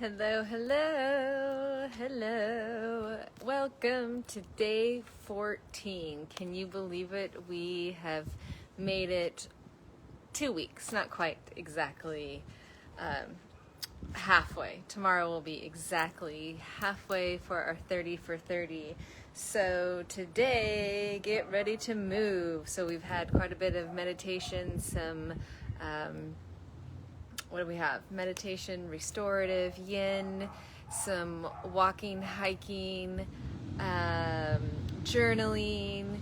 Hello, hello, hello. Welcome to day 14. Can you believe it? We have made it 2 weeks, not quite exactly halfway. Tomorrow will be exactly halfway for our 30 for 30. So today, get ready to move. So we've had quite a bit of meditation, some what do we have? Meditation, restorative, yin, some walking, hiking, journaling,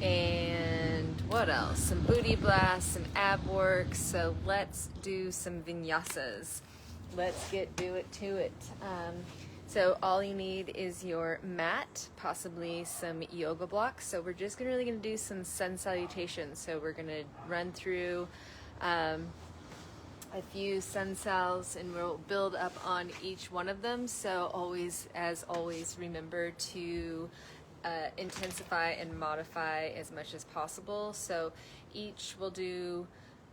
and what else? Some booty blasts, some ab work. So let's do some vinyasas. Let's do it. So all you need is your mat, possibly some yoga blocks. So we're just really going to do some sun salutations. So we're going to run through a few sun sals and we'll build up on each one of them. So as always, remember to intensify and modify as much as possible. So each will do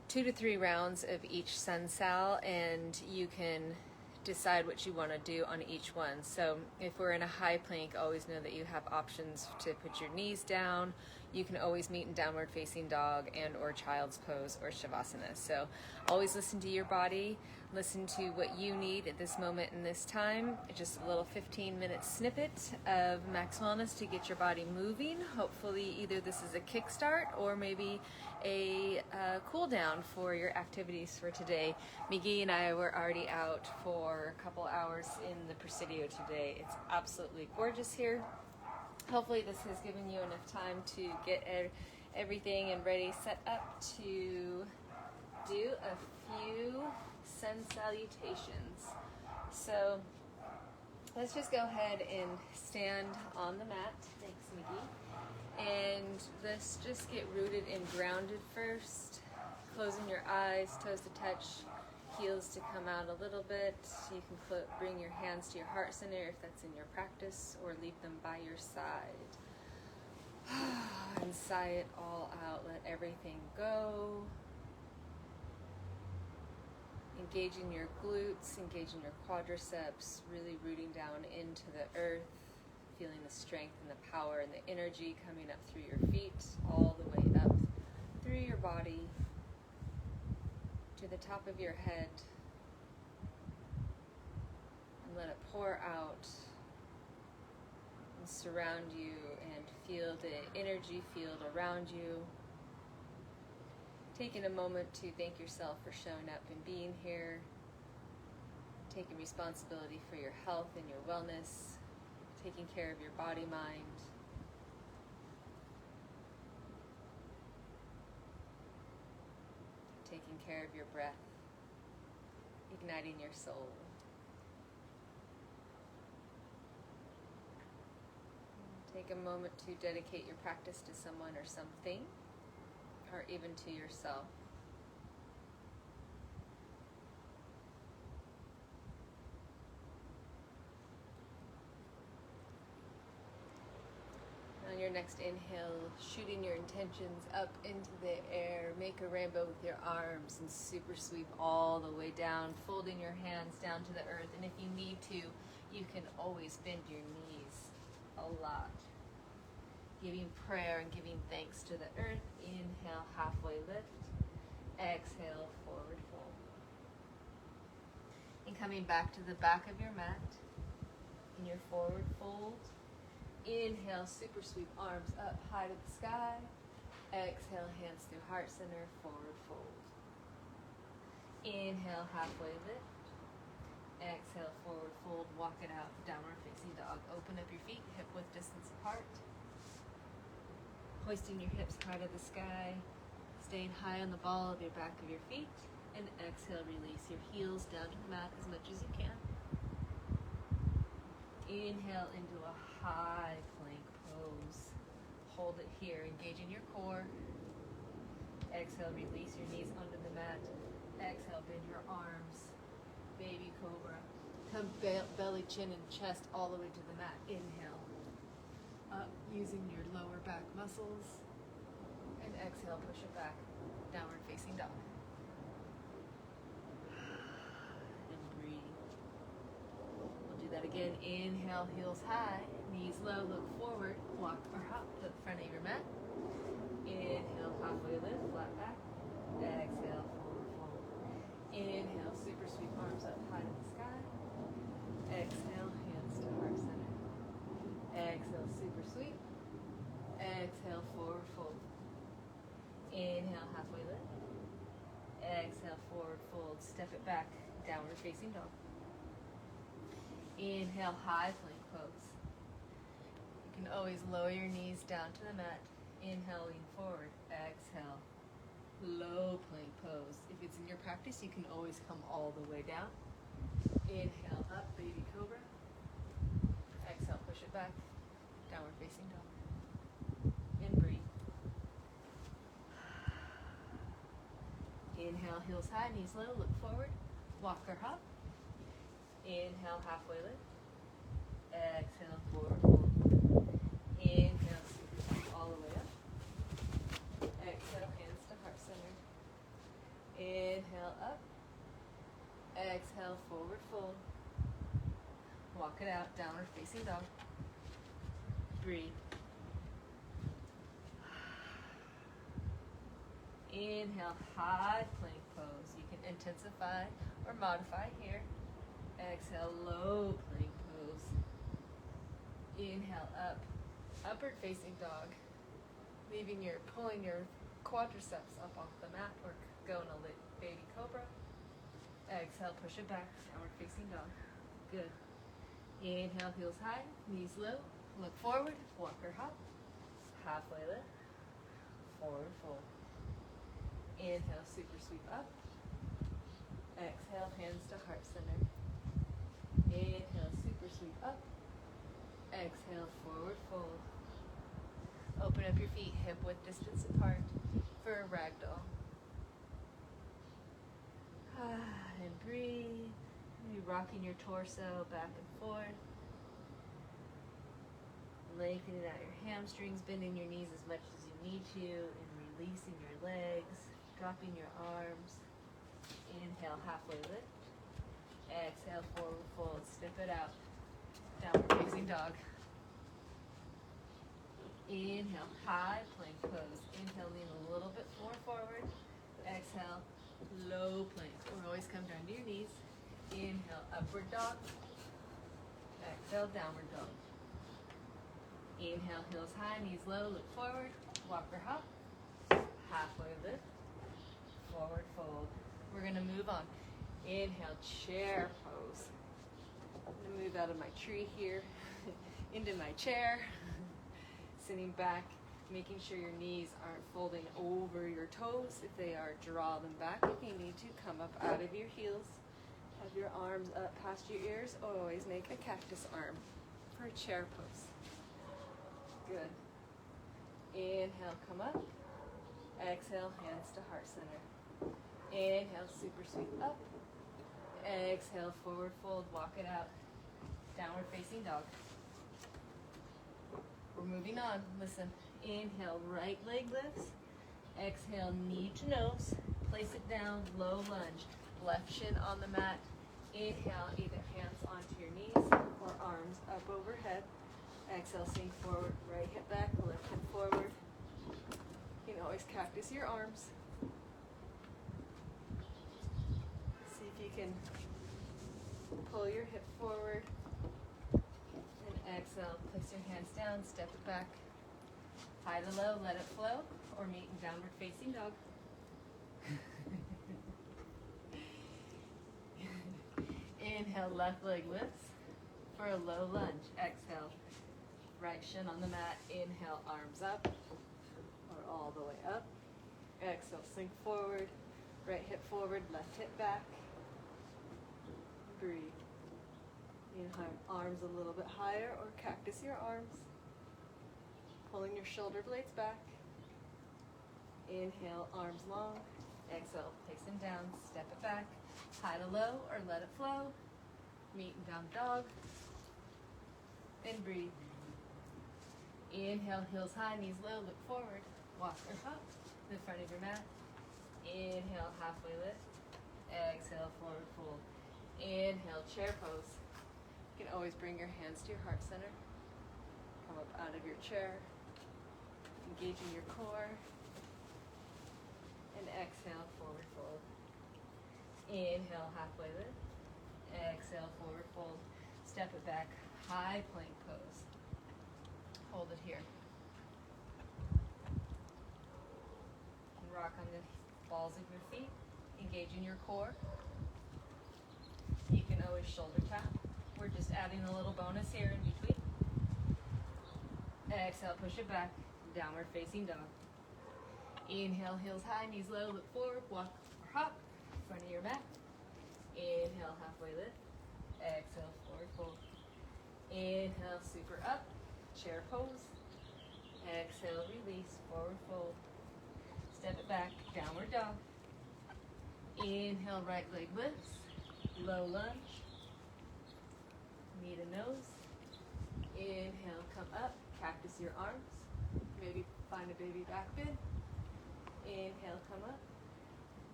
2 to 3 rounds of each sun sal, and you can decide what you want to do on each one. So if we're in a high plank, always know that you have options to put your knees down. You can always meet in downward facing dog and or child's pose or shavasana. So always listen to your body, listen to what you need at this moment in this time. Just a little 15-minute snippet of Maxwellness to get your body moving. Hopefully either this is a kickstart or maybe a cool down for your activities for today. McGhee and I were already out for a couple hours in the Presidio today. It's absolutely gorgeous here. Hopefully this has given you enough time to get everything and ready, set up to do a few sun salutations. So let's just go ahead and stand on the mat. Thanks, McGhee. And let's just get rooted and grounded first. Closing your eyes, toes to touch, heels to come out a little bit. You can bring your hands to your heart center if that's in your practice, or leave them by your side. And sigh it all out. Let everything go. Engaging your glutes, engaging your quadriceps, really rooting down into the earth, feeling the strength and the power and the energy coming up through your feet, all the way up through your body, to the top of your head, and let it pour out and surround you and feel the energy field around you. Taking a moment to thank yourself for showing up and being here, taking responsibility for your health and your wellness, taking care of your body, mind. Taking care of your breath, igniting your soul. Take a moment to dedicate your practice to someone or something, or even to yourself. On your next inhale, shooting your intentions up into the air. Make a rainbow with your arms and super sweep all the way down, folding your hands down to the earth. And if you need to, you can always bend your knees a lot. Giving prayer and giving thanks to the earth. Inhale, halfway lift. Exhale, forward fold. And coming back to the back of your mat in your forward fold. Inhale, super sweep, arms up high to the sky. Exhale, hands through heart center, forward fold. Inhale, halfway lift. Exhale, forward fold, walk it out, downward facing dog. Open up your feet, hip width distance apart. Hoisting your hips high to the sky. Staying high on the ball of your back of your feet. And exhale, release your heels down to the mat as much as you can. Inhale into a high plank pose. Hold it here, engaging your core. Exhale, release your knees onto the mat. Exhale, bend your arms. Baby cobra. Come belly, chin, and chest all the way to the mat. Inhale. Up, using your lower back muscles. And exhale, push it back. Downward facing dog. And breathe. that again. Inhale, heels high, knees low, look forward, walk or hop to the front of your mat. Inhale, halfway lift, flat back. Exhale, forward fold. Inhale, super sweep, arms up high to the sky. Exhale, hands to heart center. Exhale, super sweep. Exhale, forward fold. Inhale, halfway lift. Exhale, forward fold. Step it back, downward facing dog. Inhale, high plank pose. You can always lower your knees down to the mat. Inhale, lean forward. Exhale, low plank pose. If it's in your practice, you can always come all the way down. Inhale, up, baby cobra. Exhale, push it back, downward facing dog. And breathe. Inhale, heels high, knees low, look forward, walk or hop. Inhale, halfway lift. Exhale, forward fold. Inhale, super sweep all the way up. Exhale, hands to heart center. Inhale, up. Exhale, forward fold. Walk it out, downward facing dog. Breathe. Inhale, high plank pose. You can intensify or modify here. Exhale, low plank pose. Inhale, up, upward facing dog. Pulling your quadriceps up off the mat or going a baby cobra. Exhale, push it back, downward facing dog. Good. Inhale, heels high, knees low, look forward, walk or hop. Halfway lift, forward fold. Inhale, super sweep up. Exhale, hands to heart center. Inhale, super sweep up. Exhale, forward fold. Open up your feet hip width distance apart for a ragdoll. And breathe. You're rocking your torso back and forth. Lengthening out your hamstrings, bending your knees as much as you need to, and releasing your legs, dropping your arms. Inhale, halfway lift. Exhale, forward fold. Step it out. Downward facing dog. Inhale, high plank pose. Inhale, lean a little bit more forward. Exhale, low plank. Or always come down to your knees. Inhale, upward dog. Exhale, downward dog. Inhale, heels high, knees low, look forward. Walk or hop. Halfway lift. Forward fold. We're going to move on. Inhale, chair pose. I'm going to move out of my tree here into my chair. Sitting back, making sure your knees aren't folding over your toes. If they are, draw them back. If you need to, come up out of your heels. Have your arms up past your ears, or always make a cactus arm for a chair pose. Good. Inhale, come up. Exhale, hands to heart center. Inhale, super sweep up. Exhale, forward fold, walk it out. Downward facing dog. We're moving on. Listen. Inhale, right leg lifts. Exhale, knee to nose. Place it down, low lunge. Left shin on the mat. Inhale, either hands onto your knees or arms up overhead. Exhale, sink forward, right hip back, left hip forward. You can always cactus your arms. See if you can pull your hip forward. And exhale, place your hands down, step it back. High to low, let it flow, or meet in downward facing dog. Inhale, left leg lifts for a low lunge. Exhale, right shin on the mat. Inhale, arms up or all the way up. Exhale, sink forward, right hip forward, left hip back. Breathe. Inhale, arms a little bit higher or cactus your arms. Pulling your shoulder blades back. Inhale, arms long. Exhale, place them down, step it back. High to low or let it flow. Meet in down dog. And breathe. Inhale, heels high, knees low, look forward. Walk or hop to the front of your mat. Inhale, halfway lift. Exhale, forward fold. Inhale, chair pose. You can always bring your hands to your heart center. Come up out of your chair, engaging your core, and exhale, forward fold. Inhale, halfway lift. Exhale, forward fold. Step it back, high plank pose. Hold it here. And rock on the balls of your feet, engaging your core. You can always shoulder tap. We're just adding a little bonus here in between. Exhale, push it back, downward facing dog. Inhale, heels high, knees low, look forward, walk or hop, front of your mat. Inhale, halfway lift. Exhale, forward fold. Inhale, super up, chair pose. Exhale, release, forward fold. Step it back, downward dog. Inhale, right leg lifts, low lunge. Knee to nose. Inhale, come up, cactus your arms. Maybe find a baby back bend. Inhale, come up.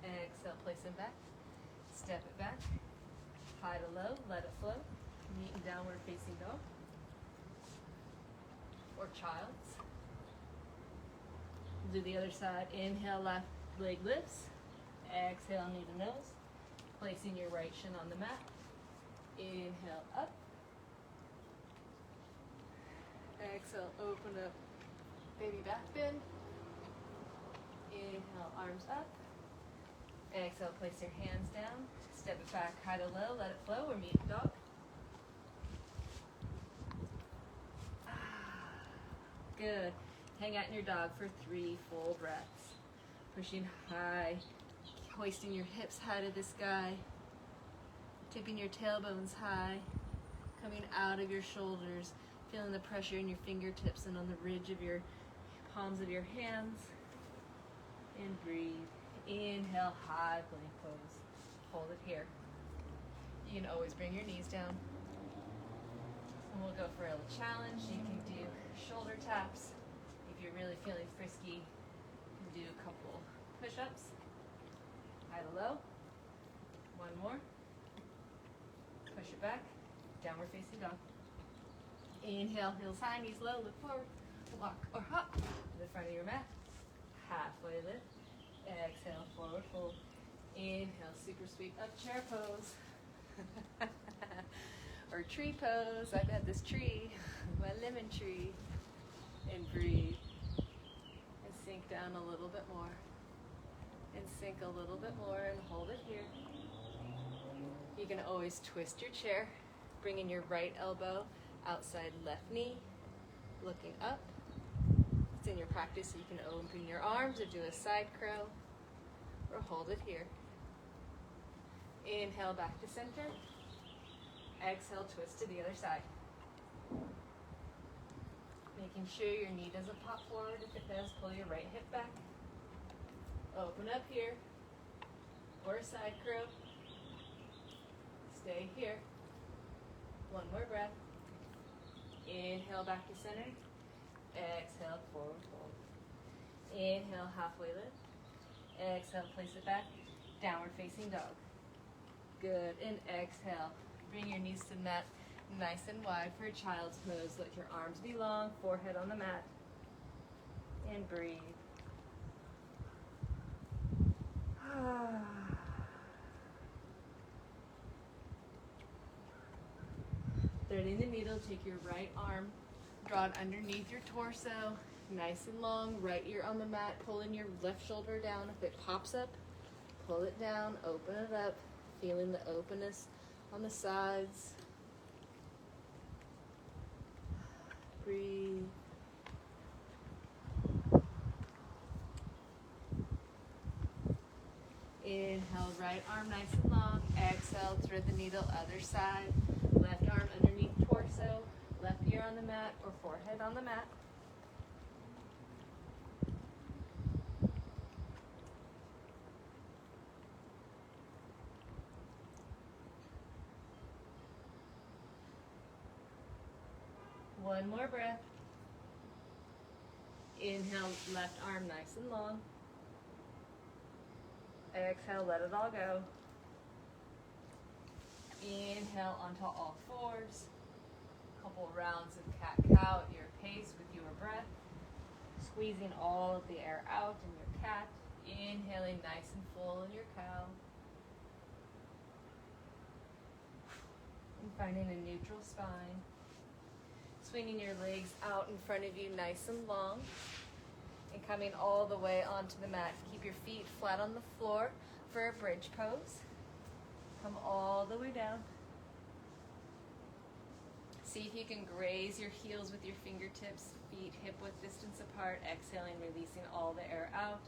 Exhale, place them back. Step it back. High to low, let it flow. Meet in downward facing dog. Or child's. Do the other side. Inhale, left leg lifts. Exhale, knee to nose. Placing your right shin on the mat. Inhale, up. Exhale, open up, baby back bend. Inhale, arms up. Exhale, place your hands down. Step it back, high to low, let it flow, or meet dog. Good. Hang out in your dog for 3 full breaths. Pushing high, hoisting your hips high to the sky. Tipping your tailbones high. Coming out of your shoulders. Feeling the pressure in your fingertips and on the ridge of your palms of your hands. And breathe. Inhale, high plank pose. Hold it here. You can always bring your knees down. And we'll go for a little challenge. You can do shoulder taps. If you're really feeling frisky, you can do a couple push-ups. High to low. One more. Push it back. Downward facing dog. Inhale, heels high, knees low, look forward. Walk or hop to the front of your mat. Halfway lift. Exhale, forward fold. Inhale, super sweep up chair pose. Or tree pose. I've got this tree, my lemon tree. And breathe. And sink down a little bit more. And sink a little bit more and hold it here. You can always twist your chair, bringing your right elbow outside left knee, looking up. It's in your practice, so you can open your arms or do a side crow, or hold it here. Inhale back to center. Exhale, twist to the other side. Making sure your knee doesn't pop forward. If it does, pull your right hip back. Open up here, or a side crow. Stay here. One more breath. Inhale back to center. Exhale, forward fold. Inhale, halfway lift. Exhale, place it back. Downward facing dog. Good. And exhale. Bring your knees to the mat nice and wide for a child's pose. Let your arms be long, forehead on the mat. And breathe. Threading the needle, take your right arm, draw it underneath your torso, nice and long, right ear on the mat, pulling your left shoulder down. If it pops up, pull it down, open it up, feeling the openness on the sides. Breathe. Inhale, right arm nice and long. Exhale, thread the needle, other side. Left arm underneath torso, left ear on the mat or forehead on the mat. One more breath. Inhale, left arm nice and long. Exhale, let it all go. Inhale onto all fours. couple rounds of cat-cow at your pace with your breath. Squeezing all of the air out in your cat. Inhaling nice and full in your cow. And finding a neutral spine. Swinging your legs out in front of you nice and long. And coming all the way onto the mat. Keep your feet flat on the floor for a bridge pose. Come all the way down. See if you can graze your heels with your fingertips, feet hip-width distance apart. Exhaling, releasing all the air out.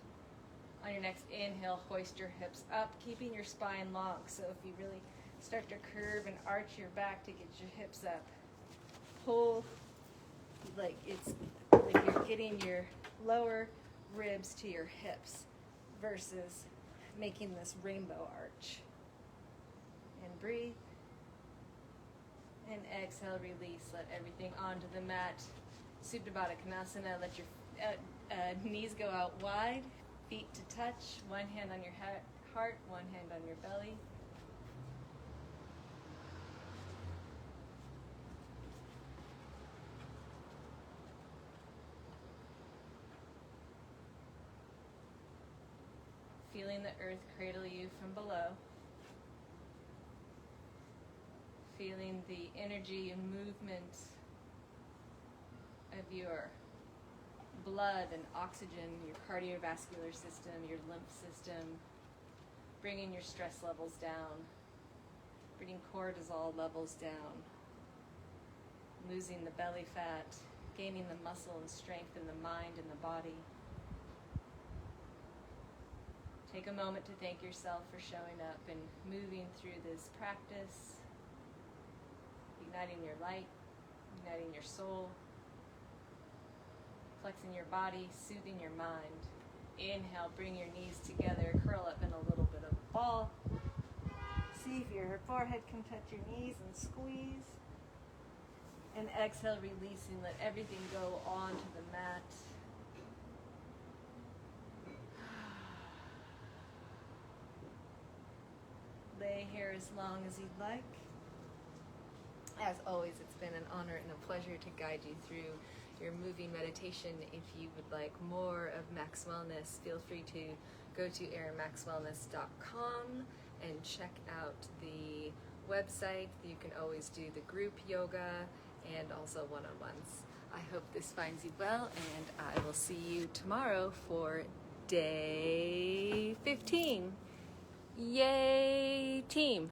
On your next inhale, hoist your hips up, keeping your spine long. So if you really start to curve and arch your back to get your hips up, pull like it's like you're getting your lower ribs to your hips versus making this rainbow arch. And breathe. And exhale, release. Let everything onto the mat. Supta Baddha Konasana. Let your knees go out wide, feet to touch. One hand on your heart, one hand on your belly. Feeling the earth cradle you from below. Feeling the energy and movement of your blood and oxygen, your cardiovascular system, your lymph system, bringing your stress levels down, bringing cortisol levels down, losing the belly fat, gaining the muscle and strength in the mind and the body. Take a moment to thank yourself for showing up and moving through this practice, igniting your light, igniting your soul, flexing your body, soothing your mind. Inhale, bring your knees together, curl up in a little bit of a ball. See if your forehead can touch your knees and squeeze. And exhale, releasing, let everything go onto the mat. Lay here as long as you'd like. As always, it's been an honor and a pleasure to guide you through your moving meditation. If you would like more of Max Wellness, feel free to go to erinmaxwellness.com and check out the website. You can always do the group yoga and also one-on-ones. I hope this finds you well, and I will see you tomorrow for day 15. Yay, team!